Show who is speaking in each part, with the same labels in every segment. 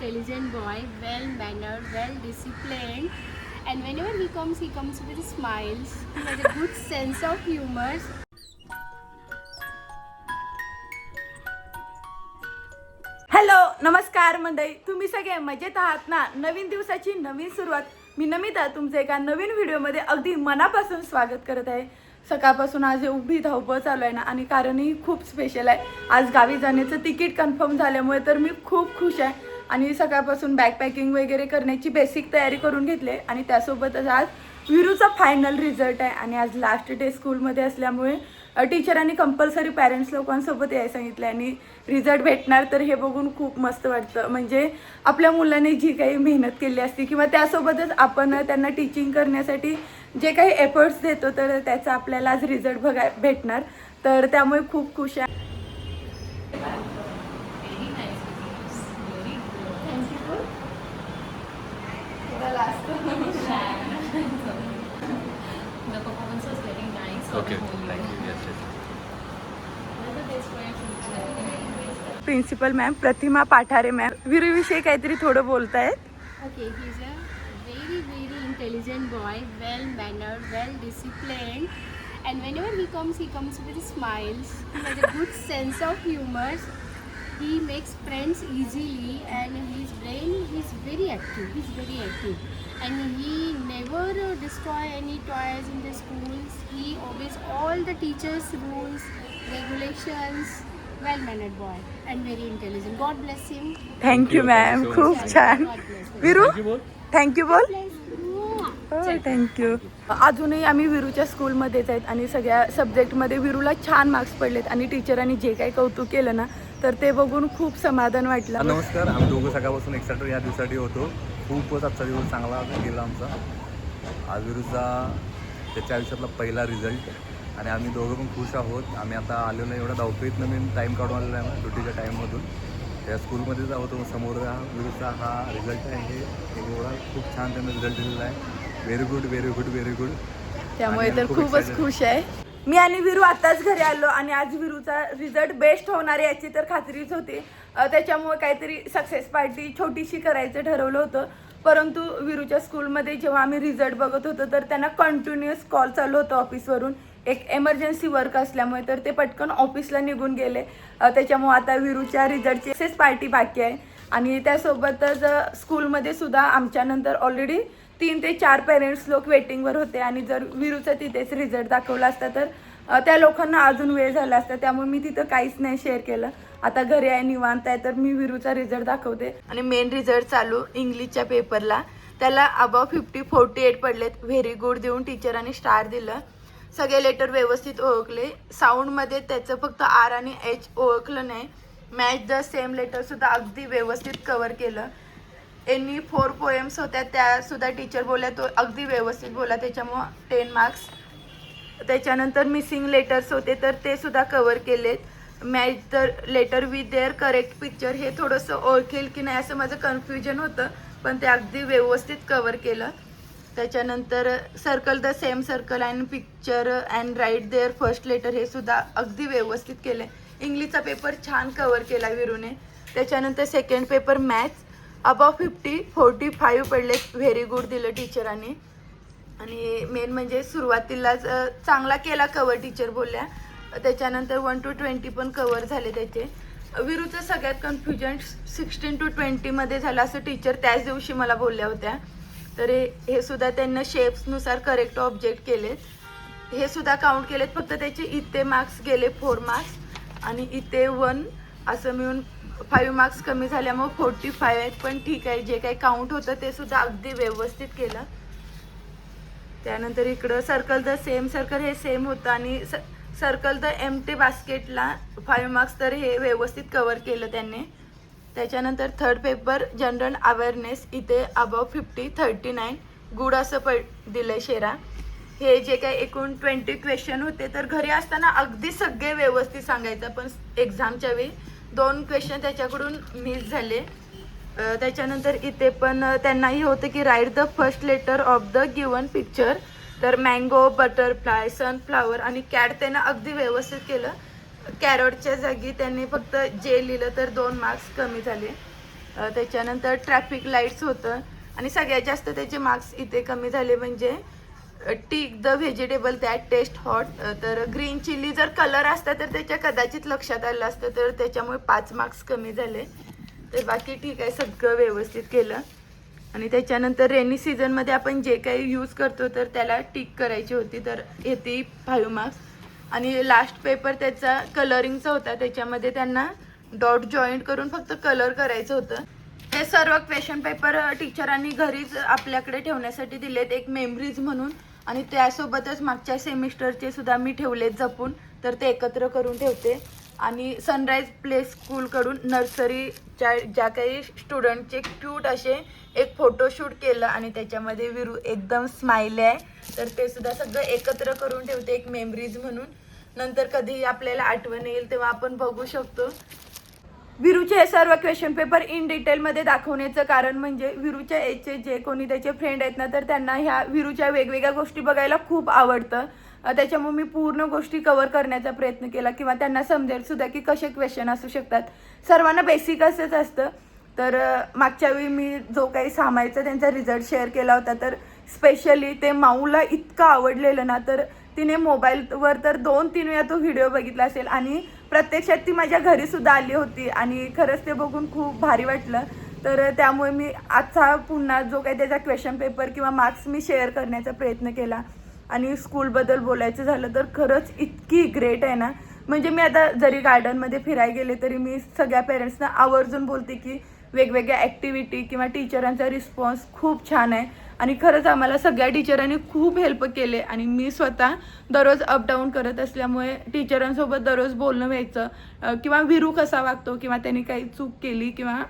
Speaker 1: intelligent boy, well mannered, well disciplined, and whenever he comes with smiles. He has a good sense of humor.
Speaker 2: Hello नमस्कार मंडळी, तुम्ही सगळे मजेत आहात ना? नवीन दिवसाची नवीन सुरुवात. मी नमिता तुमचे एका नवीन व्हिडिओमध्ये अगदी मनापासून स्वागत करत आहे. सकाळपासून आज एवढी धावपळ चालू आहे ना, आणि कारणही खूप स्पेशल आहे. आज गावी जाण्याचं तिकीट कन्फर्म झाल्यामुळे तर मी खूप खुश आहे. आणि सकाळपासून बॅग पॅकिंग वगैरे करण्याची बेसिक तयारी करून घेतली आणि त्यासोबतच आज विरूचा फायनल रिझल्ट आहे. आणि आज लास्ट डे स्कूलमध्ये असल्यामुळे टीचरांनी कंपल्सरी पॅरेंट्स लोकांसोबत यायला सांगितलं आणि रिझल्ट भेटणार. तर हे बघून खूप मस्त वाटतं. म्हणजे आपल्या मुलांनी जी काही मेहनत केली असती किंवा त्यासोबतच आपण त्यांना टीचिंग करण्यासाठी जे काही एफर्ट्स देतो तर त्याचा आपल्याला आज रिझल्ट भेटणार. तर त्यामुळे खूप खुश आहे.
Speaker 1: The performance was very nice.
Speaker 3: Okay, thank you. Yes, yes.
Speaker 1: All the best for your future.
Speaker 2: Principal ma'am Pratima Pathare ma'am विरूविषयी काहीतरी थोडं बोलतायत.
Speaker 1: Okay, he's a very intelligent boy, well mannered, well disciplined, and whenever he comes with smiles. He has a good sense of humor. He makes friends easily, and his brain is very active. He's very active, and he never destroy any toys in the schools. He obeys all the teachers' rules, regulations. Well mannered boy and very intelligent. God bless him.
Speaker 2: Thank you ma'am,
Speaker 3: so
Speaker 2: खूप
Speaker 3: much.
Speaker 2: छान.
Speaker 1: God bless him.
Speaker 2: Viru
Speaker 3: Thank you both.
Speaker 2: Thank you बोल.
Speaker 1: Bless you.
Speaker 2: Thank you. अजूनही आम्ही विरूच्या स्कूलमध्येच आहेत आणि सगळ्या सब्जेक्टमध्ये विरूला छान मार्क्स पडलेत आणि टीचरांनी जे काही कौतुक केलं ना तर ते बघून खूप समाधान वाटलं.
Speaker 3: नमस्कार. आम्ही दोघं सकाळपासून एक्साइटेड या दिवसासाठी होतो. खूपच आजचा दिवस चांगला गेला आमचा. आज विरूचा त्याच्या आयुष्यातला पहिला रिझल्ट आणि आम्ही दोघं पण खुश आहोत. आम्ही आता आलेलो एवढा धावपळीत नवीन टाईम काढून आलेला आहे ना ड्युटीच्या टाईममधून. त्या स्कूलमध्येच आहोत. समोर विरूचा हा रिझल्ट आहे. एवढा खूप छान त्याने रिझल्ट दिलेला आहे. Very good very good very good.
Speaker 2: त्यामुळे तर खूपच खुश आहे मी. आणि विरू आताच घरी आलो आणि आज विरूचा रिझल्ट बेस्ट होणार याची तर खात्रीच होती. त्याच्यामुळे काहीतरी सक्सेस पार्टी छोटीशी करायचं ठरवलं होतं. परंतु विरूच्या स्कूलमध्ये जेव्हा आम्ही रिझल्ट बघत होतो तर त्यांना कंटिन्युअस कॉल चालू होतं ऑफिसवरून. एक एमर्जन्सी वर्क असल्यामुळे तर ते पटकन ऑफिसला निघून गेले. त्याच्यामुळे आता विरूच्या रिझल्टची सक्सेस पार्टी बाकी आहे. आणि त्यासोबतच स्कूलमध्ये सुद्धा आमच्यानंतर ऑलरेडी 3 ते 4 पेरेंट्स लोक वेटिंगवर होते. आणि जर विरूचा तिथेच रिझल्ट दाखवला असता तर त्या लोकांना अजून वेळ झाला असता. त्यामुळे मी तिथं काहीच नाही शेअर केलं. आता घरी आहे, निवांत आहे, तर मी विरूचा रिझल्ट दाखवते. आणि मेन रिझल्ट चालू इंग्लिशच्या पेपरला त्याला अबाव 48 पडलेत. व्हेरी गुड देऊन टीचरांनी स्टार दिलं. सगळे लेटर व्यवस्थित ओळखले. साऊंडमध्ये त्याचं फक्त आर आणि एच ओळखलं नाही. मॅच द सेम लेटरसुद्धा अगदी व्यवस्थित कवर केलं. एनी 4 पोएम्स होत्या त्यासुद्धा टीचर बोलल्या तो अगदी व्यवस्थित बोला, त्याच्यामुळं 10 मार्क्स. त्याच्यानंतर मिसिंग लेटर्स होते तर ते सुद्धा कवर केलेत. Match the letter with their correct picture हे थोडंसं ओळखेल की नाही असं माझं कन्फ्युजन होतं, पण ते अगदी व्यवस्थित कवर केलं. त्याच्यानंतर circle the same circle and picture and write their first letter हे सुद्धा अगदी व्यवस्थित केलं. इंग्लिशचा पेपर छान कवर केला विरूने. त्याच्यानंतर सेकंड पेपर मॅथ्स अबाव 45 पडलेत. व्हेरी गुड दिलं टीचरांनी. आणि मेन म्हणजे सुरुवातीलाच चांगला केला कवर टीचर बोलल्या. त्याच्यानंतर 1 to 20 पण कवर झाले त्याचे. विरूचं सगळ्यात कन्फ्युजन 16 to 20 झालं असं टीचर त्याच दिवशी मला बोलल्या होत्या. तर हे सुद्धा त्यांना शेप्सनुसार करेक्ट ऑब्जेक्ट केलेत. हे सुद्धा काउंट केलेत. फक्त त्याचे इथे मार्क्स गेले 4 मार्क्स आणि इथे 1 असं मिळून 5 मार्क्स कमी झाल्यामुळे 45 आहेत. पण ठीक आहे, जे काही काउंट होतं ते सुद्धा अगदी व्यवस्थित केलं. त्यानंतर इकडं सर्कल द सेम सर्कल हे सेम होतं आणि सर्कल द एम्प्टी बास्केटला 5 मार्क्स तर हे व्यवस्थित कवर केलं त्यांनी. त्याच्यानंतर थर्ड पेपर जनरल अवेअरनेस इथे अबाव 39 गुड असं दिलं शेरा. हे जे काही एकूण 20 क्वेश्चन होते तर घरी असताना अगदी सगळे व्यवस्थित सांगायचं, पण एक्झामच्या वेळी 2 क्वेश्चन त्याच्याकडून मिस झाले. त्याच्यानंतर इथे पण त्यांनाही होतं की write the first letter of the given picture. तर मँगो, बटरफ्लाय, सनफ्लावर आणि कॅट त्यांना अगदी व्यवस्थित केलं. कॅरटच्या जागी त्यांनी फक्त जे लिहिलं तर 2 मार्क्स कमी झाले. त्याच्यानंतर ट्रॅफिक लाईट्स होतं आणि सगळ्यात जास्त त्याचे मार्क्स इथे कमी झाले म्हणजे tick the vegetable that taste hot. तर ग्रीन चिली जर कलर असता तर त्याच्या कदाचित लक्षात आलं असतं, तर त्याच्यामुळे 5 मार्क्स कमी झाले. तर बाकी ठीक आहे, सगळं व्यवस्थित केलं. आणि त्याच्यानंतर रेनी सीझनमध्ये आपण जे काही यूज करतो तर त्याला टिक करायची होती, तर येते 5 मार्क्स. आणि लास्ट पेपर त्याचा कलरिंगचा होता, त्याच्यामध्ये त्यांना डॉट जॉईंट करून फक्त कलर करायचं होतं. हे सर्व क्वेश्चन पेपर टीचरांनी घरीच आपल्याकडे ठेवण्यासाठी दिलेत एक मेमरीज म्हणून. आणि त्यासोबतच मागच्या सेमिस्टरचे सुद्धा मी ठेवलेत जपून, तर ते एकत्र करून ठेवते. आणि सनराईज प्ले स्कूलकडून नर्सरीच्या ज्या काही स्टुडंटचे क्यूट असे एक फोटोशूट केलं आणि त्याच्यामध्ये विरू एकदम स्माइली आहे, तर ते सुद्धा सगळं एकत्र करून ठेवते एक मेमरीज म्हणून. नंतर कधीही आपल्याला आठवण येईल तेव्हा आपण बघू शकतो. विरूचे हे सर्व क्वेश्चन पेपर इन डिटेलमध्ये दाखवण्याचं कारण म्हणजे विरूच्या एजचे जे कोणी त्याचे फ्रेंड आहेत ना, तर त्यांना ह्या विरूच्या वेगवेगळ्या गोष्टी बघायला खूप आवडतं. त्याच्यामुळे मी पूर्ण गोष्टी कव्हर करण्याचा प्रयत्न केला किंवा त्यांना समजेल सुद्धा की कसे क्वेश्चन असू शकतात. सर्वांना बेसिक असंच असतं. तर मागच्या वेळी मी जो काही सामायचा त्यांचा रिझल्ट शेअर केला होता, तर स्पेशली ते माऊला इतकं आवडलेलं ना, तर तिने मोबाईलवर तर 2-3 वेळा तो व्हिडिओ बघितला असेल आणि प्रत्यक्षात ती माझ्या घरीसुद्धा आली होती आणि खरंच ते बघून खूप भारी वाटलं. तर त्यामुळे मी आजचा पुन्हा जो काही त्याचा क्वेश्चन पेपर किंवा मार्क्स मी शेअर करण्याचा प्रयत्न केला. आणि स्कूलबद्दल बोलायचं झालं तर खरंच इतकी ग्रेट आहे ना, म्हणजे मी आता जरी गार्डनमध्ये फिरायला गेले तरी मी सगळ्या पेरेंट्सना आवर्जून बोलते की वेगवेगळ्या ॲक्टिव्हिटी किंवा टीचरांचा रिस्पॉन्स खूप छान आहे. आणि खरंच आम्हाला सगळ्या टीचरांनी खूप हेल्प केले. आणि मी स्वतः दररोज अपडाऊन करत असल्यामुळे टीचरांसोबत दररोज बोलणं व्हायचं किंवा विरू कसा वागतो किंवा त्यांनी काही चूक केली किंवा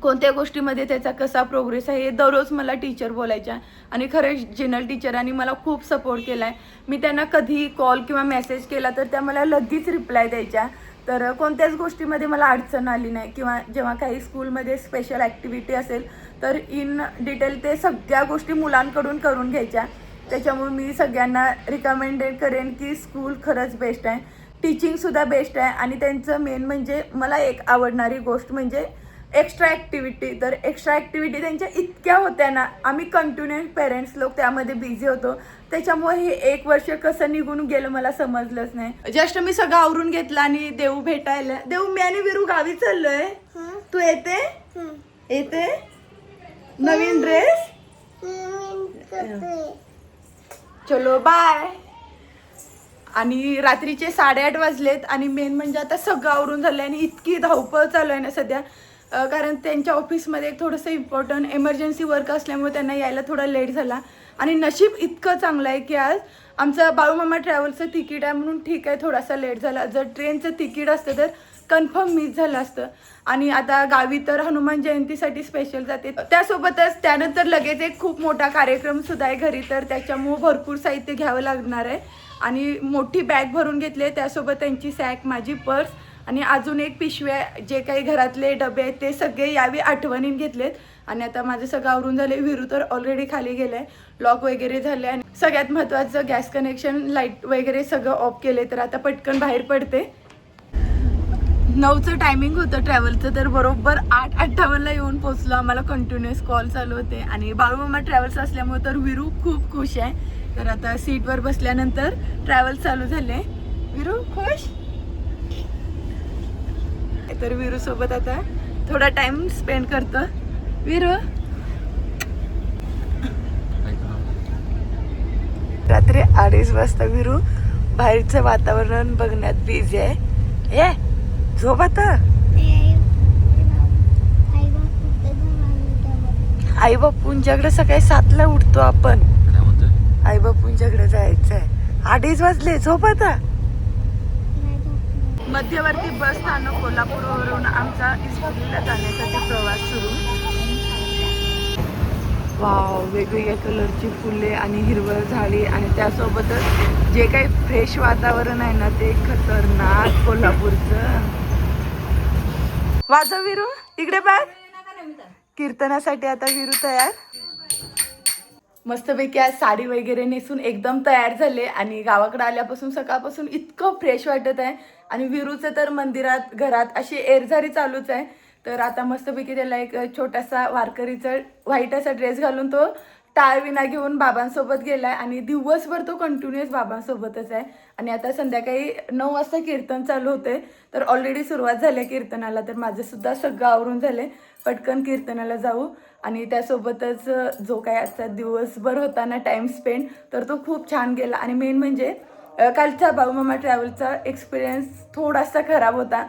Speaker 2: कोणत्या गोष्टीमध्ये त्याचा कसा प्रोग्रेस आहे हे दररोज मला टीचर बोलायच्या. आणि खरंच जिनल टीचरांनी मला खूप सपोर्ट केला आहे. मी त्यांना कधीही कॉल किंवा मेसेज केला तर त्या मला लगेच रिप्लाय द्यायच्या. तर कोणत्याच गोष्टीमध्ये मला अडचण आली नाही. किंवा जेव्हा काही स्कूलमध्ये स्पेशल ॲक्टिव्हिटी असेल तर इन डिटेल ते सगळ्या गोष्टी मुलांकडून करून घ्यायच्या. त्याच्यामुळे मी सगळ्यांना रिकमेंडेड करेन की स्कूल खरंच बेस्ट आहे, टीचिंगसुद्धा बेस्ट आहे. आणि त्यांचं मेन म्हणजे मला एक आवडणारी गोष्ट म्हणजे एक्स्ट्रा ॲक्टिव्हिटी. तर एक्स्ट्रा ॲक्टिव्हिटी त्यांच्या इतक्या होत्या ना, आम्ही कंटिन्युअस पेरेंट्स लोक त्यामध्ये बिझी होतो. त्याच्यामुळे हे 1 वर्ष कसं निघून गेलं मला समजलंच नाही. जस्ट मी सगळं आवरून घेतलं आणि देऊ भेटायला. देऊ, मी आणि विरू गावी चाललोय. तू येते? येते? नवीन ड्रेस? चलो बाय. आणि रात्रीचे 8:30 वाजलेत आणि मेन म्हणजे आता सगळं आवरून झालं आणि इतकी धावपळ चालू आहे ना सध्या, कारण त्यांच्या ऑफिसमध्ये एक थोडंसं इम्पॉर्टंट इमर्जन्सी वर्क असल्यामुळे त्यांना यायला थोडा लेट झाला. आणि नशीब इतकं चांगलं आहे की आज आमचं बाळूमामा ट्रॅव्हल्सचं तिकीट आहे म्हणून ठीक आहे थोडासा लेट झाला. जर ट्रेनचं तिकीट असतं तर कन्फर्म मिस झालं असतं. आणि आता गावी तर हनुमान जयंतीसाठी स्पेशल जाते. त्यासोबतच त्यानंतर लगेच एक खूप मोठा कार्यक्रमसुद्धा आहे घरी, तर त्याच्यामुळं भरपूर साहित्य घ्यावं लागणार आहे. आणि मोठी बॅग भरून घेतली, त्यासोबत त्यांची सॅक, माझी पर्स आणि अजून एक पिशव्या, जे काही घरातले डबे आहेत ते सगळे यावी आठवणीन घेतलेत. आणि आता माझं सगळं आवरून झाले. विरू तर ऑलरेडी खाली गेलं आहे, लॉक वगैरे झाले आणि सगळ्यात महत्त्वाचं गॅस कनेक्शन, लाईट वगैरे सगळं ऑफ केले. तर आता पटकन बाहेर पडते. 9चं टायमिंग होतं ट्रॅव्हलचं, तर बरोबर 8:58ला येऊन पोचलो. आम्हाला कंटिन्युअस कॉल चालू होते आणि बाळूमामा ट्रॅव्हल्स असल्यामुळे तर विरू खूप खुश आहे. तर आता सीटवर बसल्यानंतर ट्रॅव्हल चालू झाले. विरू खुश? तर विरू सोबत आता थोडा टाइम स्पेंड करतो. विरू, रात्री 2:30 वाजता विरू बाहेरचं वातावरण बघण्यात बिझी आहे. ए झोप आता. आई बापूंच्याकडे सकाळी 7ला उठतो आपण. आई बापूंच्याकडे जायचंय. 2:30 वाजले, झोप आता. मध्यवर्ती बस स्थानक कोल्हापूरवरून आमचा इस्पितळीला जाण्यासाठी प्रवास सुरू. वाव, वेगवेगळ्या कलरची फुले आणि हिरवळ झाडी आणि त्यासोबतच जे काही फ्रेश वातावरण आहे ना ते खतरनाक कोल्हापूरचं. वाजव विरू, इकडे बघ. कीर्तनासाठी आता विरू तयार. मस्तपैकी आज साडी वगैरे नेसून एकदम तयार झाले आणि गावाकडे आल्यापासून सकाळपासून इतकं फ्रेश वाटत आहे. आणि विरूचं तर मंदिरात घरात अशी एरझारी चालूच आहे. तर आता मस्तपैकी त्याला एक छोटासा वारकरीचा व्हाईट असा ड्रेस घालून तो टाळ विना घेऊन बाबांसोबत गेलाय आणि दिवसभर तो कंटिन्युअस बाबांसोबतच आहे. आणि आता संध्याकाळी 9 वाजता कीर्तन चालू होते. तर ऑलरेडी सुरुवात झाली कीर्तनाला. तर माझं सुद्धा सगळं आवरून झाले, पटकन कीर्तनाला जाऊ. आणि त्यासोबतच जो काही आजचा दिवसभर होता ना टाइम स्पेंड, तर तो खूप छान गेला. आणि मेन म्हणजे कालचा बाळूमामा ट्रॅव्हलचा एक्सपिरियन्स थोडासा खराब होता.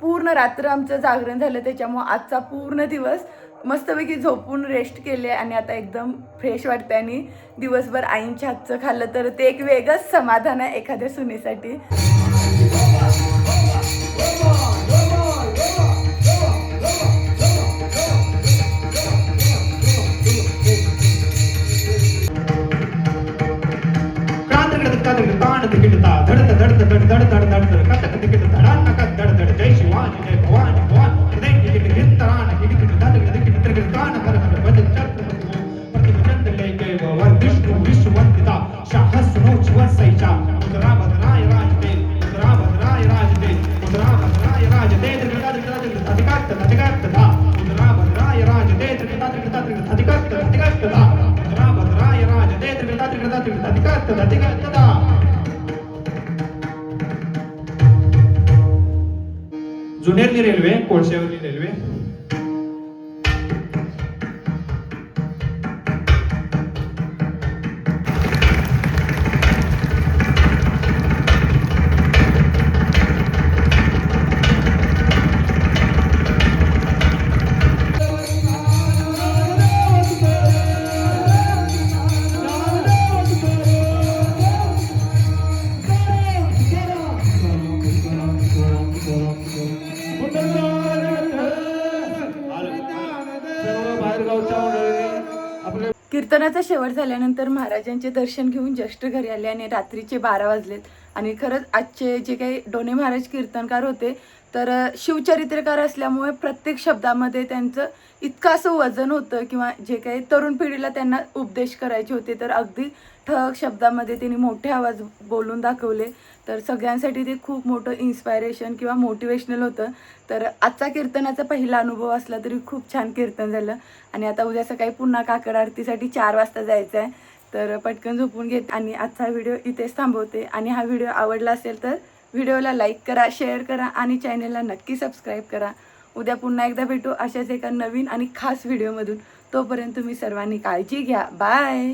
Speaker 2: पूर्ण रात्र आमचं जागरण झालं, त्याच्यामुळं आजचा पूर्ण दिवस मस्तपैकी झोपून रेस्ट केले आणि आता एकदम फ्रेश वाटतं. आणि दिवसभर आईंच्या हातचं खाल्लं तर ते एक वेगळंच समाधान आहे एखाद्या सुनेसाठी.
Speaker 4: जय शिवाजी जय भवानी विष्णु विश्ववंदिता शाह सुनो शिवसैचा मुद्रा भद्राय राजते मुद्रा भद्राय राजते मुद्रा भद्राय राजते अधिकात मुद्रा भद्राय राजते अधिकात मुद्रा भद्राय राजते अधिकात. जुनेरली रेल्वे, कोळशेवरली रेल्वे.
Speaker 2: कीर्तनाचा शेवट झाल्यानंतर महाराजांचे दर्शन घेऊन जस्ट घरी आले आणि रात्रीचे 12 वाजलेत. आणि खरंच आजचे जे काही डोने महाराज कीर्तनकार होते तर शिवचरित्रकार असल्यामुळे प्रत्येक शब्दामध्ये त्यांचं इतकं असं वजन होतं, किंवा जे काही तरुण पिढीला त्यांना उपदेश करायचे होते तर अगदी ठळक शब्दामध्ये त्यांनी मोठे आवाज बोलून दाखवले. तर सगळ्यांसाठी ते खूप मोठं इन्स्पायरेशन किंवा मोटिवेशनल होतं. तर आजचा कीर्तनाचा पहिला अनुभव असला तरी खूप छान कीर्तन झालं. आणि आता उद्या सकाळी पुन्हा काकड आरतीसाठी 4 वाजता जायचं आहे. तर पटकन झोपून घेत आणि आजचा व्हिडिओ इथेच थांबवते. आणि हा व्हिडिओ आवडला असेल तर व्हिडिओला लाईक करा, शेअर करा आणि चॅनलला नक्की सबस्क्राईब करा. उद्या पुन्हा एकदा भेटू अशाच एका नवीन आणि खास व्हिडिओमधून. तोपर्यंत तुम्ही सर्वांनी काळजी घ्या. बाय.